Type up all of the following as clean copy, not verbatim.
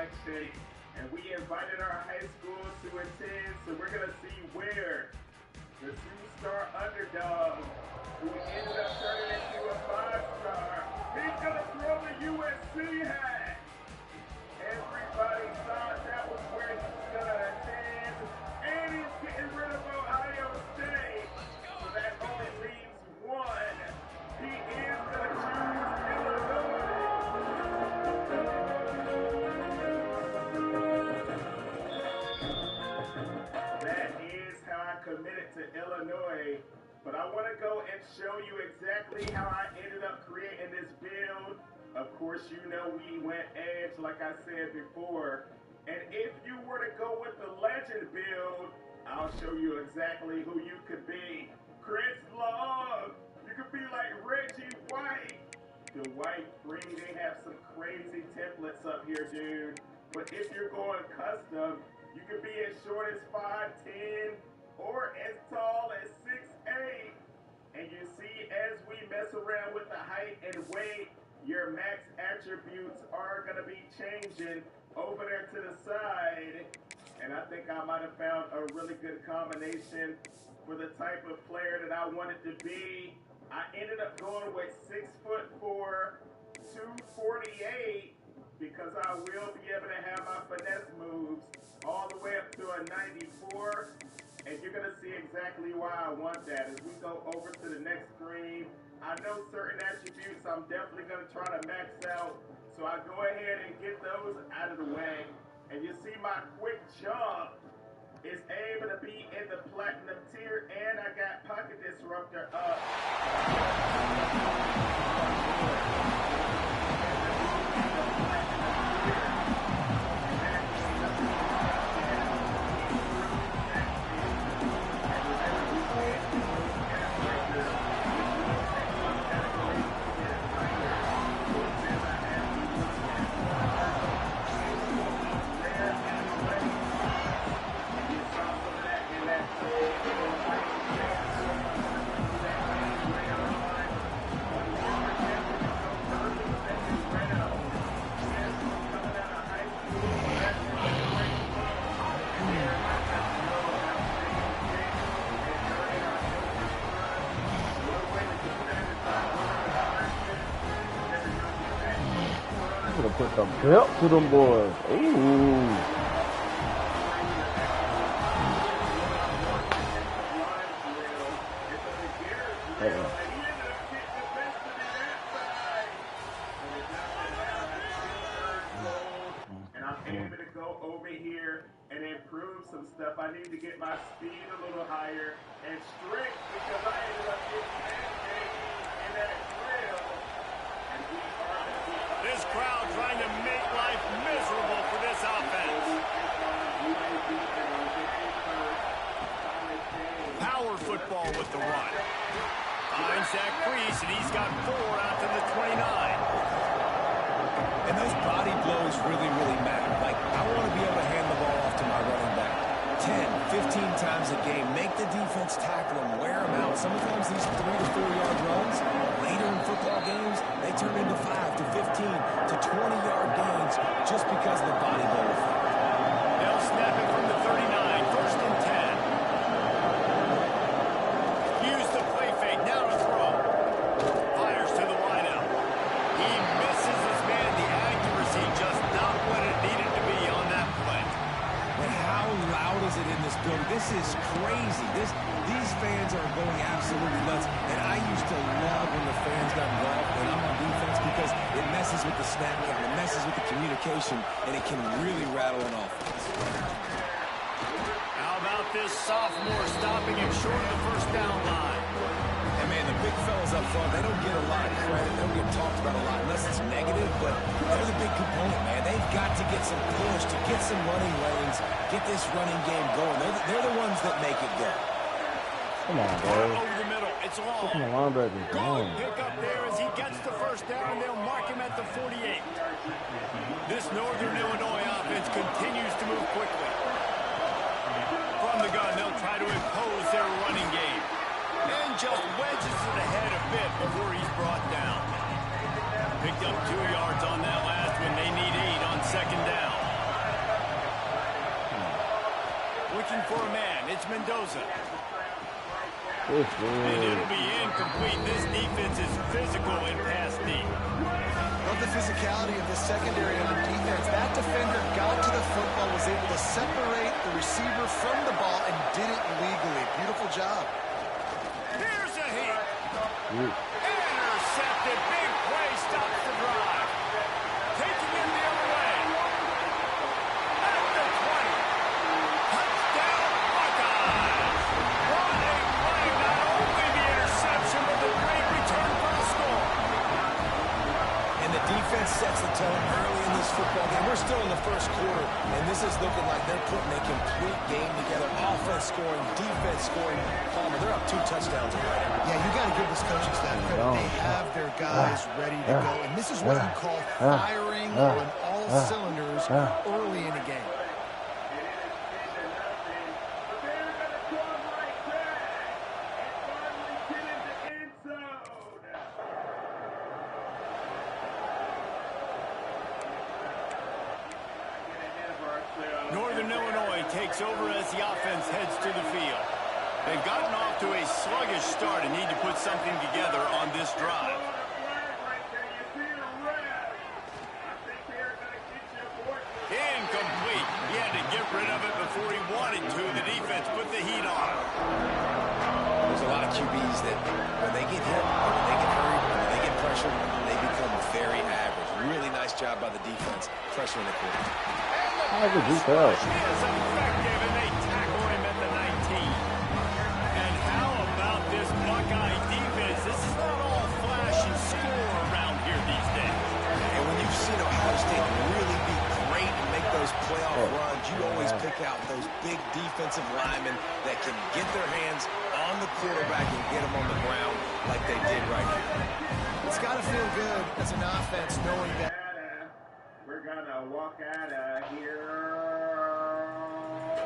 selection, and we invited our high school to attend, so we're going to see where the two-star underdog, who ended up turning into a 5-star, he's going to throw the USC hat. Everybody thought that was where he was going to attend, and he's getting rid of Ohio State, so that only leaves one. He is going to choose Illinois. That is how I committed to Illinois, but I want to go and show you exactly how I ended up creating this build. Of course, you know we went edge like I said before, and if you were to go with the legend build, I'll show you exactly who you could be. Chris Long, you could be like Reggie White. The White Free, they have some crazy templates up here, dude. But if you're going custom, you could be as short as 5'10", or as tall as 6'8". And you see, as we mess around with the height and weight, your max attributes are going to be changing over there to the side. And I think I might have found a really good combination for the type of player that I wanted to be. I ended up going with 6'4", 248, because I will be able to have my finesse moves all the way up to a 94. And you're going to see exactly why I want that. As we go over to the next screen, I know certain attributes I'm definitely going to try to max out. So I go ahead and get those out of the way. And you see my quick jump is able to be in the platinum tier, and I got pocket disruptor up. Put some belt to them boys. Ooh. And I'm able to go over here and improve some stuff. I need to get my speed a little higher and strength, because I ended up getting in that drill. And we are this crowd trying to make life miserable for this offense. Power football with the run. Finds that crease, and he's got 4 out to the 29. And those body blows really, really matter. Like, I want to be able to hand the ball off to my running back 10, 15 times a game. Make the defense tackle them, wear them out. Sometimes these 3 to 4 yard runs, later in football games, they turn into 5 to 15 to 20-yard gains just because of the body blow effect. They'll snap it from the 39, 1st and 10. Use the play fake, now to throw. Fires to the wideout. He misses his man. The accuracy just not what it needed to be on that play. But how loud is it in this building? This is crazy. These fans are going absolutely nuts. And I used to love when the fans got involved when I'm on defense, because it messes with the snap count, it messes with the communication, and it can really rattle an offense. How about this sophomore stopping him short of the 1st down line? And man, the big fellas up front, they don't get a lot of credit. They don't get talked about a lot unless it's negative, but they're the big component, man. They've got to get some push, to get some running lanes, get this running game going. They're the ones that make it go. Come on, boy. Over the middle, it's long. Come on, linebacker. Good pick up there as he gets the 1st down. They'll mark him at the 48. This Northern Illinois offense continues to move quickly. From the gun, they'll try to impose their running game. And just wedges it ahead a bit before he's brought down. Picked up 2 yards on that last one. They need 8 on 2nd down. for a man. It's Mendoza. Good. And it'll be incomplete. This defense is physical in pass deep. Love the physicality of the secondary on defense. That defender got to the football, was able to separate the receiver from the ball, and did it legally. Beautiful job. Here's a heat. Intercepted. Big play. Stops the drive. Taking him the other way. At the 20. Touchdown, Buckeyes. What a play. Not only the interception, but the great return for the score. And the defense sets the tone early in this football game. We're still in the first quarter, and this is looking like they're putting a complete game together. Offense scoring, defense scoring. Palmer, they're up 2 touchdowns already. Yeah, you got to give this coaching staff credit. They have their guys ready to go, and this is what you call firing on all cylinders early in the game. Northern Illinois takes over as the offense heads to the field. They've gotten off to a sluggish start and need to put something together on this drive. Incomplete. He had to get rid of it before he wanted to. The defense put the heat on. There's a lot of QBs that when they get hit, when they get hurried, when they get pressured, they become very average. Really nice job by the defense pressuring the quarterback. How did you tell? He is effective, and they tackle him at the 19. And how about this Buckeye defense? This is not all flash and score around here these days. And when you've seen Ohio State really be great and make those playoff runs, you always pick out those big defensive linemen that can get their hands on the quarterback and get him on the ground like they did right here. It's got to feel good as an offense knowing that. We're gonna walk out of here.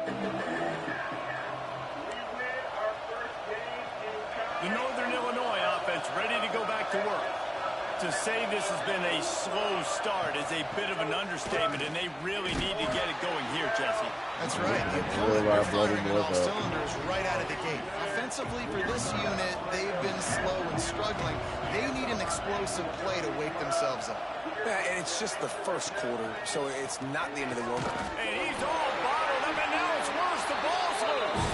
We win our first game in college. The Northern Illinois offense ready to go back to work. To say this has been a slow start is a bit of an understatement, and they really need to get it going here, Jesse. That's right. The opponent, they're firing on all cylinders right out of the gate. Offensively, for this unit, they've been slow and struggling. They need an explosive play to wake themselves up. Yeah, and it's just the first quarter, so it's not the end of the world. And he's all bottled up, and now it's worse. The ball's loose.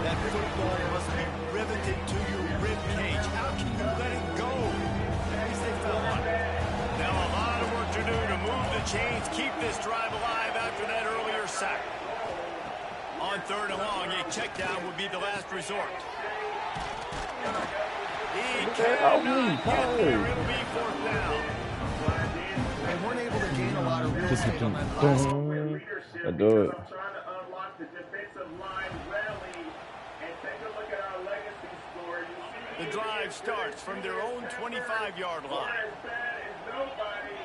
That football must be riveted to your rib cage. How can you let it go? At least they fell on it. Now a lot of work to do to move the chains, keep this drive alive after that earlier sack. On 3rd and long, a check down would be the last resort. He cannot get there. It'll be 4th down. They weren't able to gain a lot of real estate on that last one. I do it. I'm trying to unlock the defensive line rally and take a look at our legacy score. You see The drive starts from their own 25-yard line. as bad as nobody.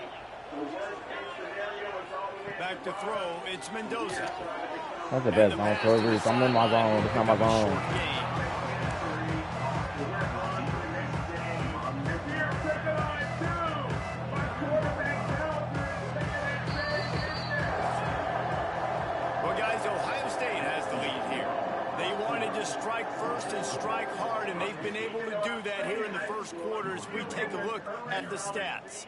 The worst case scenario is all the way Back to throw, it's Mendoza. That's the best zone coverage. I'm in my zone. It's not my zone. Short game. Well, guys, Ohio State has the lead here. They wanted to strike first and strike hard, and they've been able to do that here in the first quarter as we take a look at the stats.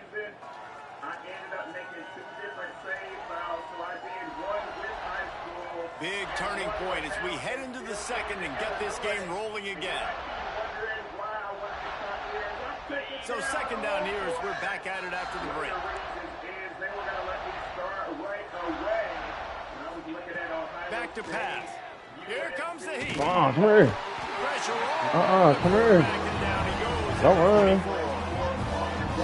I ended up making 2 different save fouls, so I did one with high school. Big turning point as we head into the second and get this game rolling again. So second down here as we're back at it after the break. Back to pass. Here comes the heat. Come on, come here. Pressure all. Come here. Back and down he goes. Don't run.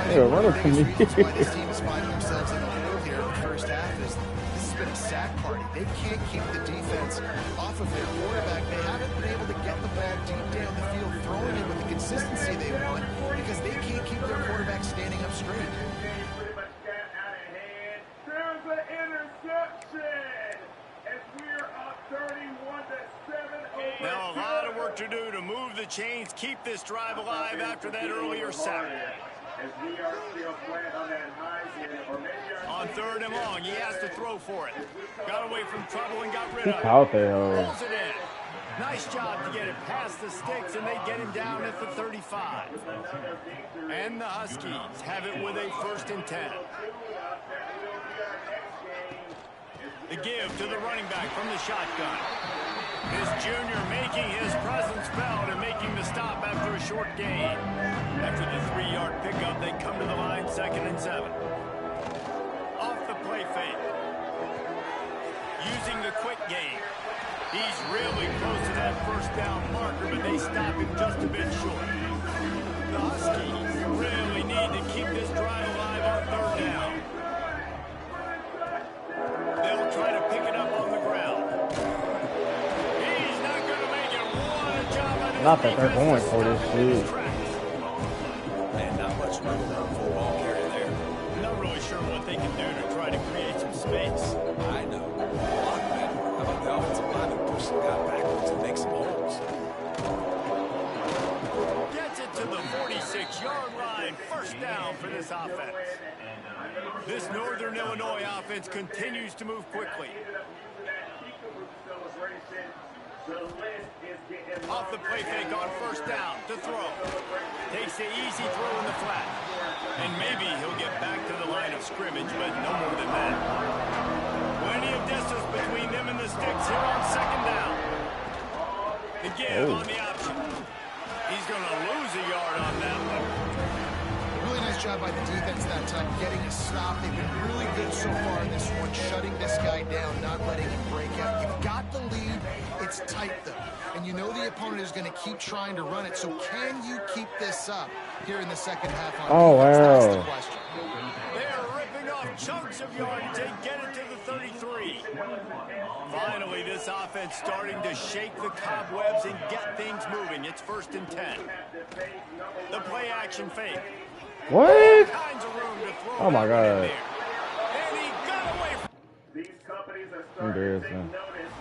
Yeah, run it to me. That's why this team is finding themselves in the field here in the first half. This has been a sack party. They can't keep the defense off of their quarterback. They haven't been able to get the ball deep down the field, throwing it with the consistency they want because they can't keep their quarterback standing up straight. Pretty much got out of hand. There's an interception as we're up 31-7. Now a lot of work to do to move the chains, keep this drive alive after that earlier sack. as we are still playing on that Heisman, or maybe on 3rd and long, he has to throw for it. Got away from trouble and got rid He of it. caught that. Pulls it in. Nice job to get it past the sticks, and they get him down at the 35. And the Huskies have it with a 1st and 10. The give to the running back from the shotgun. His junior making his presence felt and making the stop after a short gain. After the 3-yard pickup, they come to the line, 2nd and 7. Off the play fake. Using the quick game. He's really close to that 1st down marker, but they stop him just a bit short. The Huskies really need to keep this drive alive on 3rd down. They'll try to pick it up on the ground. He's not going to make it. What a job on his Not that they're going for this shit. And not much room for a ball carrier there. Not really sure what they can do to try to create some space. I know. Block better. How about the offensive lineman push the guy backwards and make some holes? Gets it to the 46-yard line. 1st down for this offense. This Northern Illinois offense continues to move quickly. Off the play fake on 1st down to throw. Takes the easy throw in the flat. And maybe he'll get back to the line of scrimmage, but no more than that. Plenty of distance between them and the sticks here on 2nd down. The give on the option. He's going to lose a yard on that one. Really nice job by the defense that time, getting a stop. They've been really good so far in this one, shutting this guy down, not letting him break out. You've got the lead. It's tight, though. And you know the opponent is going to keep trying to run it. So can you keep this up here in the 2nd half on defense? That's the question. They're ripping off chunks of yardage. They get it to the 33. Finally, this offense starting to shake the cobwebs and get things moving. It's 1st and 10. The play action fake. What? Oh my God. And he got away from these companies are starting to take notice.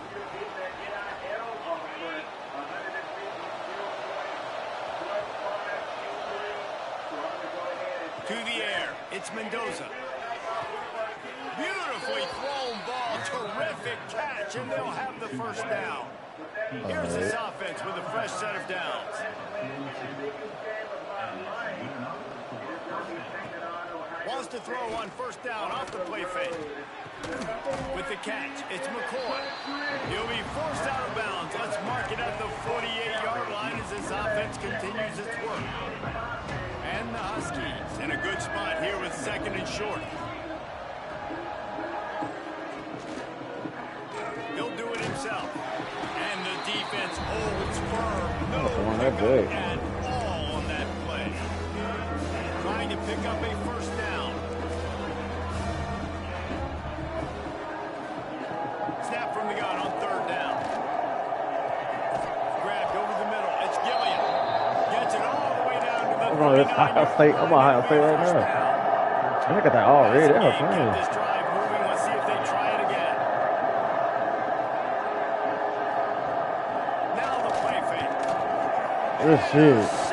to the air. It's Mendoza. Beautifully thrown ball. Terrific catch, and they'll have the 1st down. Here's this offense with a fresh set of downs. Wants to throw on 1st down off the play fake. With the catch, it's McCoy. He'll be forced out of bounds. Let's mark it at the 48-yard line as this offense continues its work. And the Huskies in a good spot here with 2nd and short. He'll do it himself. And the defense holds firm. No pickup at all on that play. Trying to pick up a 1st down. Snap from the gun on 3rd down. Grabbed over the middle. It's Gillian. Gets it all the way down to the 39. I'm on Ohio State right now. Look at that already. That was funny. This drive moving. Let's see if they try it again. Now the play fake. Good shit.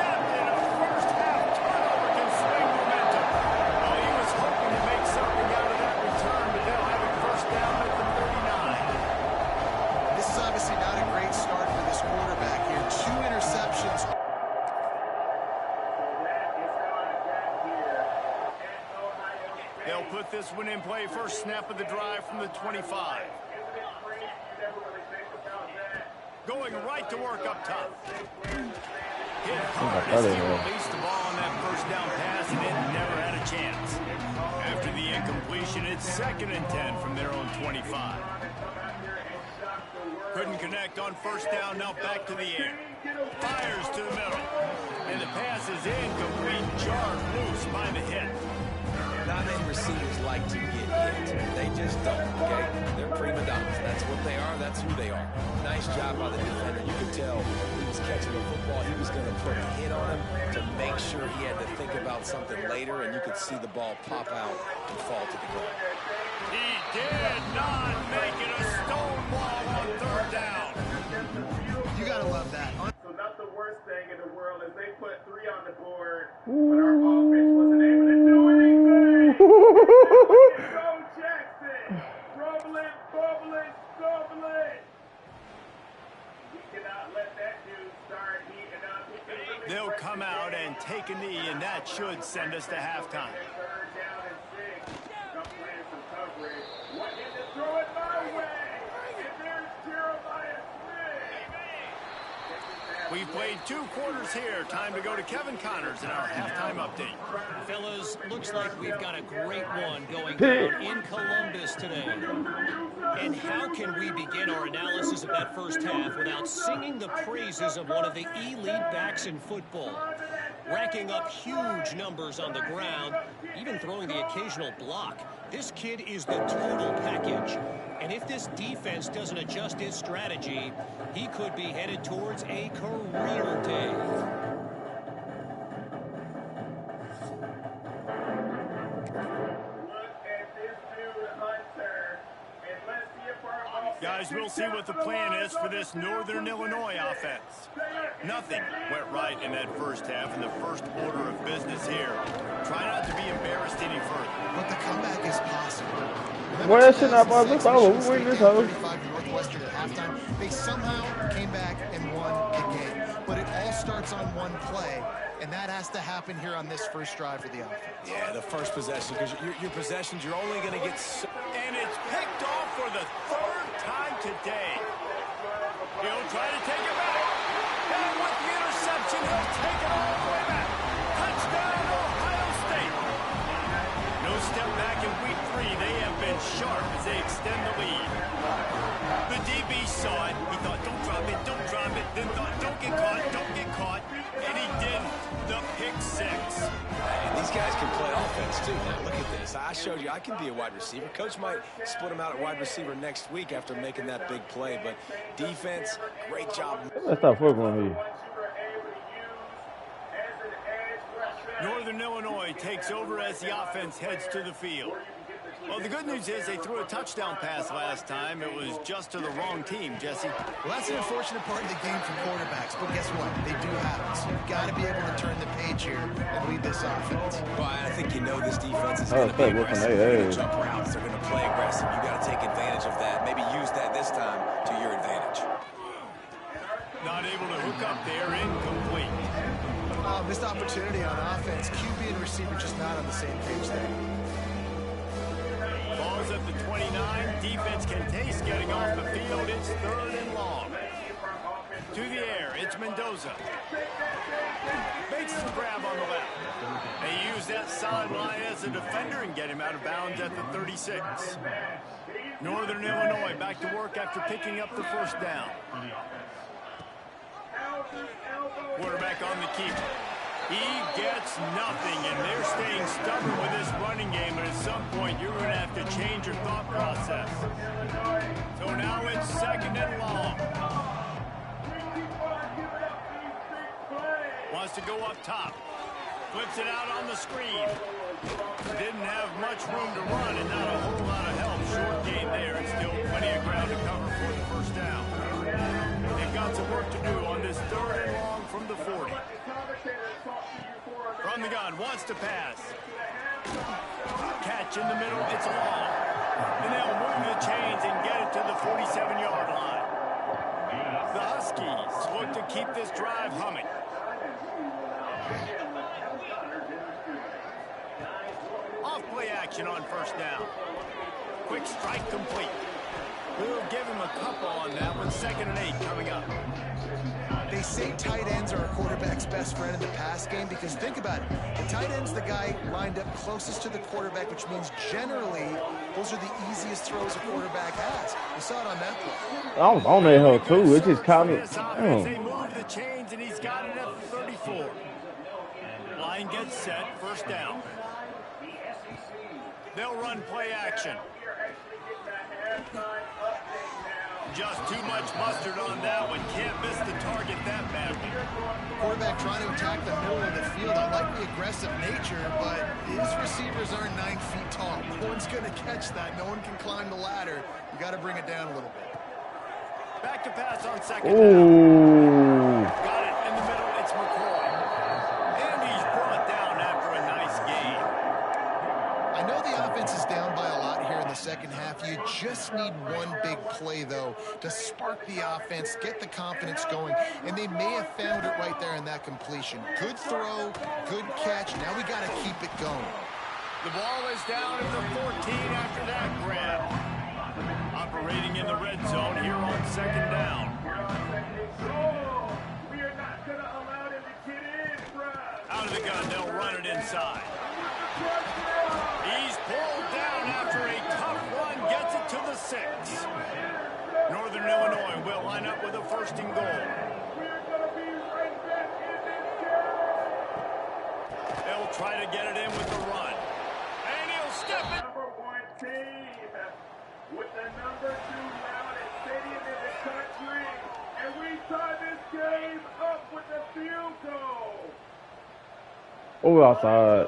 This one in play, 1st snap of the drive from the 25. Going right to work up top. Hit hard as he released the ball on that 1st down pass, and it never had a chance. After the incompletion, it's 2nd and 10 from their own 25. Couldn't connect on 1st down, now back to the air. Fires to the middle. And the pass is incomplete, jarred loose by the hit. Not many receivers like to get hit. They just don't, okay? They're prima donnas. That's what they are. That's who they are. Nice job by the defender. You could tell he was catching the football. He was going to put a hit on him to make sure he had to think about something later, and you could see the ball pop out and fall to the ground. He did not make it a stone wall on 3rd down. You got to love that. So not the worst thing in the world is they put 3 on the board, but our offense wasn't They'll come out and take a knee, and that should send us to halftime. We've played 2 quarters here. Time to go to Kevin Connors in our halftime update. Fellas, looks like we've got a great one going down in Columbus today. And how can we begin our analysis of that first half without singing the praises of one of the elite backs in football? Racking up huge numbers on the ground, even throwing the occasional block. This kid is the total package. And if this defense doesn't adjust its strategy, he could be headed towards a career day. Guys, we'll see what the plan is for this Northern Illinois offense. Nothing went right in that first half in the first order of business here. Try not to be embarrassed any further. But the comeback is possible. Well, that shit not about this over. We win this hoe. 35 Northwestern at halftime. They somehow came back and won the game. But it all starts on one play, and that has to happen here on this first drive for the offense. Yeah, the first possession, because your possessions, you're only going to get... And it's picked off for the 3rd time today. He'll try to take it back. And with the interception, he'll take it all the way back. Touchdown, Ohio State. No step back in week 3. They have been sharp as they extend the lead. The DB saw it. He thought, don't drop it, don't drop it. Then thought, don't get caught, don't get caught. And he didn't. The pick 6. And these guys can play offense, too. Now, look at this. I showed you I can be a wide receiver. Coach might split him out at wide receiver next week after making that big play. But defense, great job. Let's stop football here. Northern Illinois takes over as the offense heads to the field. Well, the good news is they threw a touchdown pass last time. It was just to the wrong team, Jesse. Well, that's an unfortunate part of the game for quarterbacks, but guess what? They do have it. So you've got to be able to turn the page here and lead this offense. Well, I think you know this defense is going to be aggressive. They're going to jump routes. They're going to play aggressive. You got to take advantage of that. Maybe use that this time to your advantage. Not able to hook up there, incomplete. Missed opportunity on offense. QB and receiver just not on the same page there. Ball's at the 29. Defense can taste getting off the field. It's 3rd and long. To the air, it's Mendoza. Makes the grab on the left. They use that sideline as a defender and get him out of bounds at the 36. Northern Illinois back to work after picking up the first down. Quarterback on the keeper. He gets nothing, and they're staying stubborn with this running game, and at some point you're going to have to change your thought process. So now it's 2nd and long. Wants to go up top. Flips it out on the screen. Didn't have much room to run and not a whole lot of help. Short gain there, and still plenty of ground to cover for the first down. They've got some work to do on this 3rd and long from the 40. From the gun, wants to pass. Catch in the middle, it's long. And they'll move the chains and get it to the 47-yard line. The Huskies look to keep this drive humming. Off play action on first down. Quick strike complete. We'll give him a couple on that one. 2nd and 8 coming up. They say tight ends are a quarterback's best friend in the pass game because think about it. The tight end's the guy lined up closest to the quarterback, which means generally those are the easiest throws a quarterback has. You saw it on that play. I was on that hill too. It just caught me. They move the chains and he's got it at 34. Line gets set. First down. They'll run play action. Just too much mustard on that one. Can't miss the target that badly. Quarterback trying to attack the middle of the field. I like the aggressive nature, but his receivers aren't 9 feet tall. No one's going to catch that. No one can climb the ladder. You got to bring it down a little bit. Back to pass on 2nd down. Got it in the middle. It's McCoy. And he's brought down after a nice game. I know the offense is down by a lot here in the 2nd second half. You just need one big play, though, to spark the offense, get the confidence going, and they may have found it right there in that completion. Good throw, good catch. Now we got to keep it going. The ball is down at the 14 after that grab. Operating in the red zone here on second down. Out of the gun, they'll run it inside. He's pulled down after a tough run, gets it to the 6. Northern Illinois will line up with a 1st and goal. They'll try to get it in with the run. And he'll step it. Number 1 team with the number 2 loudest stadium in the country. And we tie this game up with a field goal. Oh, outside.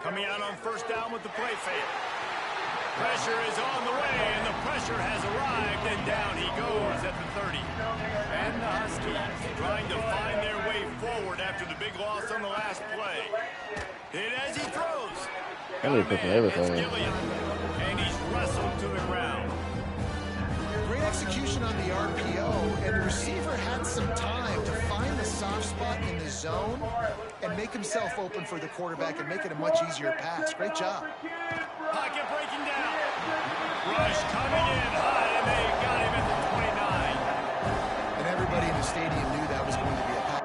Coming out on 1st down with the play fake. Pressure is on the way, and the pressure has arrived, and down he goes at the 30. And the Huskies trying to find their way forward after the big loss on the last play. Hit as he throws. Everything. And he's wrestled to the ground. Great execution on the RPO, and the receiver had some time to find the soft spot in the zone and make himself open for the quarterback and make it a much easier pass. Great job. Pocket breaking down. Rush coming in high, and they got him at the 29. And everybody in the stadium knew that was going to be a pass.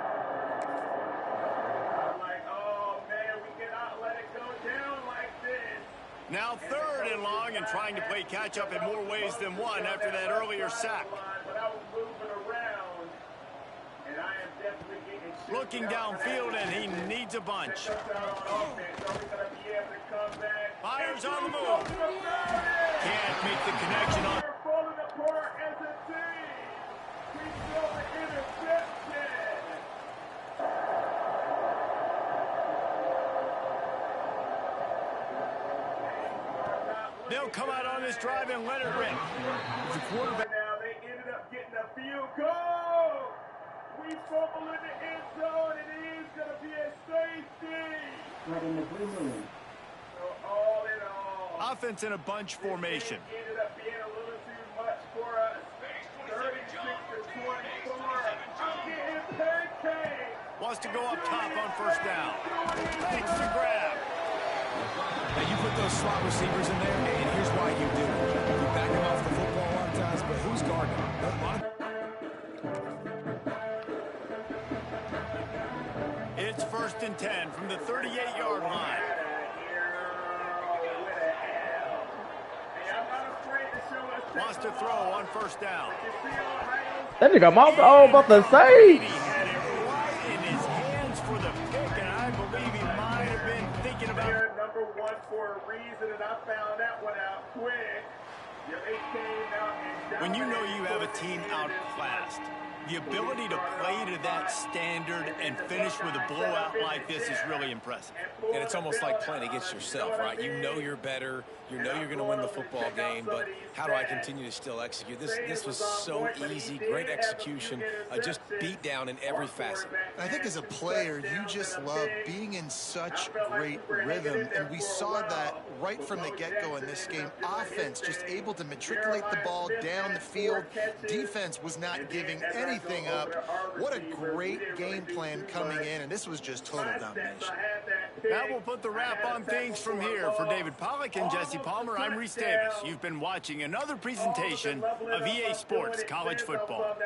I'm like, oh, man, we cannot let it go down like this. Now 3rd and long, and trying to play catch-up in more ways than one after that earlier sack. But I was moving around, and I am definitely getting Looking downfield, and he needs a bunch. Fires on the move. Can't make the connection on. We're falling apart as a team. We throw the interception. They'll come out on this drive and let it rip. The quarterback. Now they ended up getting a field goal. We fumble in the end zone, and it is going to be a safety. Right in the blue moon. So all in all, Offense in a bunch formation. it ended up being a little too much for us. 36-24. I'm getting pancaked. Wants to go up top on 1st down. Takes the grab. Now, you put those slot receivers in there, and here's why you do it. You back them off the football a lot of times, but who's guarding them? It's 1st and 10 from the 38-yard line. Wants to throw on 1st down. That nigga mouth all about the same. He had it right in his hands for the pick, and I believe he might have been thinking about They're number 1 for a reason, and I found that one out quick. Yeah, they came out and when you know you have a team outclassed. The ability to play to that standard and finish with a blowout like this is really impressive. And it's almost like playing against yourself, right? You know you're better. You know you're going to win the football game, but how do I continue to still execute? This was so easy, great execution, just beat down in every facet. I think as a player, you just love being in such great rhythm, and we saw that right from the get-go in this game. Offense just able to matriculate the ball down the field. Defense was not giving anything up. What a great game plan coming in, and this was just total domination. That will put the wrap on things from here. For David Pollack and Jesse Palmer, I'm Reese Davis. You've been watching another presentation of EA Sports College Football.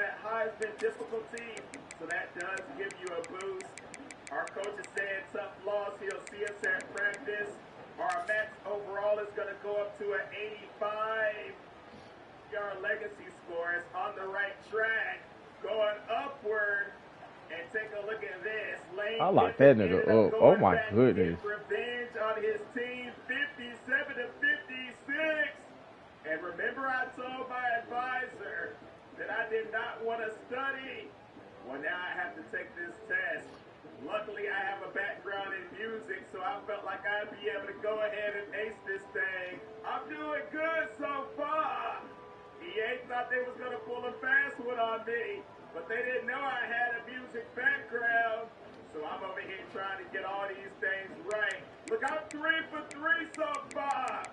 So that does give you a boost. Our coach is saying tough loss. He'll see us at practice. Our max overall is going to go up to an 85. Our legacy score is on the right track, going upward. And take a look at this. Lane I like that nigga. Oh my goodness. Revenge on his team, 57-56. And remember, I told my advisor that I did not want to study. Well, now I have to take this test. Luckily, I have a background in music, so I felt like I'd be able to go ahead and ace this thing. I'm doing good so far. EA thought they was going to pull a fast one on me, but they didn't know I had a music background. So I'm over here trying to get all these things right. Look, I'm 3 for 3 so far.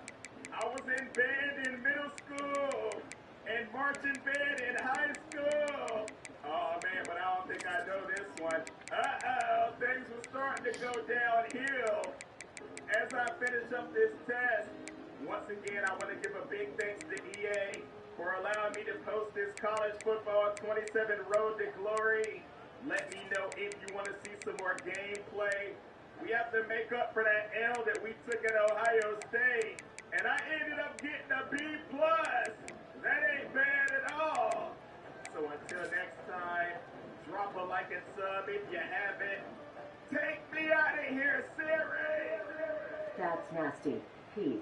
I was in band in middle school and marching band in high school. Oh, man, but I don't think I know this one. Uh-oh, things were starting to go downhill as I finish up this test. Once again, I want to give a big thanks to EA for allowing me to post this college football 27 Road to Glory. Let me know if you want to see some more gameplay. We have to make up for that L that we took at Ohio State. And I ended up getting a B+. That ain't bad at all. So until next time, drop a like and sub if you haven't. Take me out of here, Siri! That's nasty. Peace.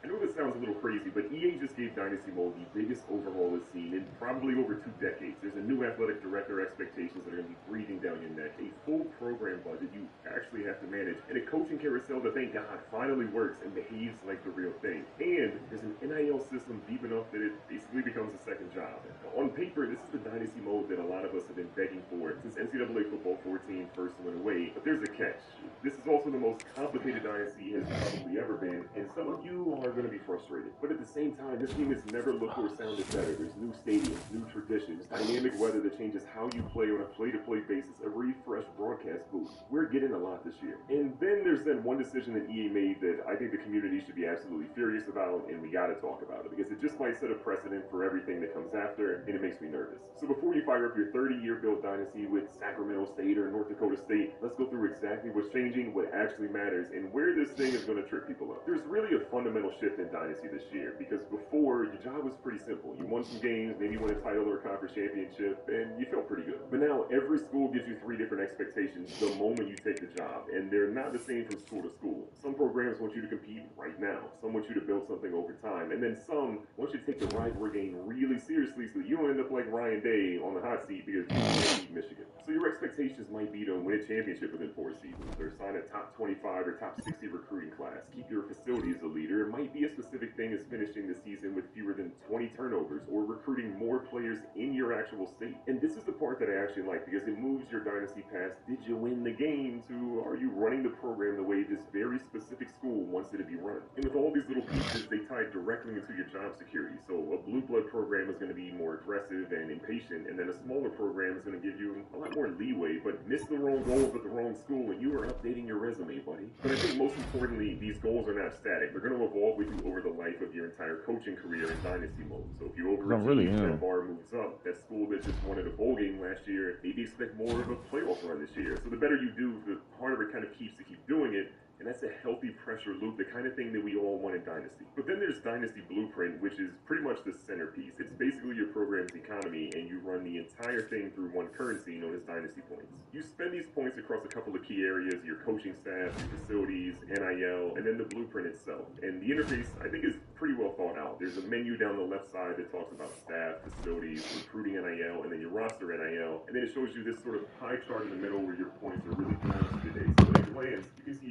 I know this sounds a little crazy, but EA just gave Dynasty Mode the biggest overhaul it's seen in probably over 2 decades. There's a new athletic director, expectations that are going to be breathing down your neck, a full program budget you actually have to manage, and a coaching carousel that, thank God, finally works and behaves like the real thing. And there's an NIL system deep enough that it basically becomes a second job. On paper, this is the Dynasty Mode that a lot of us have been begging for since NCAA Football 14 first went away. But there's a catch. This is also the most complicated Dynasty has probably ever been, and some of you are going to be frustrated. But at the same time, this game has never looked or sounded better. There's new stadiums, new traditions, dynamic weather that changes how you play on a play-to-play basis, a refreshed broadcast booth. We're getting a lot this year. And then there's that one decision that EA made that I think the community should be absolutely furious about, and we got to talk about it, because it just might set a precedent for everything that comes after, and it makes me nervous. So before you fire up your 30-year build dynasty with Sacramento State or North Dakota State, let's go through exactly what's changing, what actually matters, and where this thing is going to trip people up. There's really a fundamental shift in Dynasty this year, because before, your job was pretty simple. You won some games, maybe you won a title or a conference championship, and you felt pretty good. But now, every school gives you 3 different expectations the moment you take the job, and they're not the same from school to school. Some programs want you to compete right now. Some want you to build something over time, and then some want you to take the rivalry game really seriously so that you don't end up like Ryan Day on the hot seat because you can't beat Michigan. So your expectations might be to win a championship within 4 seasons, or sign a top 25 or top 60 recruiting class, keep your facility as a leader. It might be a specific thing as finishing the season with fewer than 20 turnovers, or recruiting more players in your actual state. And this is the part that I actually like, because it moves your dynasty past did you win the game to are you running the program the way this very specific school wants it to be run. And with all these little pieces, they tie directly into your job security. So a blue blood program is going to be more aggressive and impatient, and then a smaller program is going to give you a lot more leeway, but miss the wrong goals at the wrong school and you are updating your resume, buddy. But I think most importantly, these goals are not static. They're going to evolve with you over the life of your entire coaching career in dynasty mode. So if you overachieve, that bar moves up. That school that just won a bowl game last year, maybe expect more of a playoff run this year. So the better you do, the harder it kind of keeps to keep doing it. And that's a healthy pressure loop, the kind of thing that we all want in Dynasty. But then there's Dynasty Blueprint, which is pretty much the centerpiece. It's basically your program's economy, and you run the entire thing through one currency known as Dynasty Points. You spend these points across a couple of key areas: your coaching staff, your facilities, NIL, and then the blueprint itself. And the interface, I think, is pretty well thought out. There's a menu down the left side that talks about staff, facilities, recruiting NIL, and then your roster NIL. And then it shows you this sort of pie chart in the middle where your points are really balanced today. So at a glance, you can see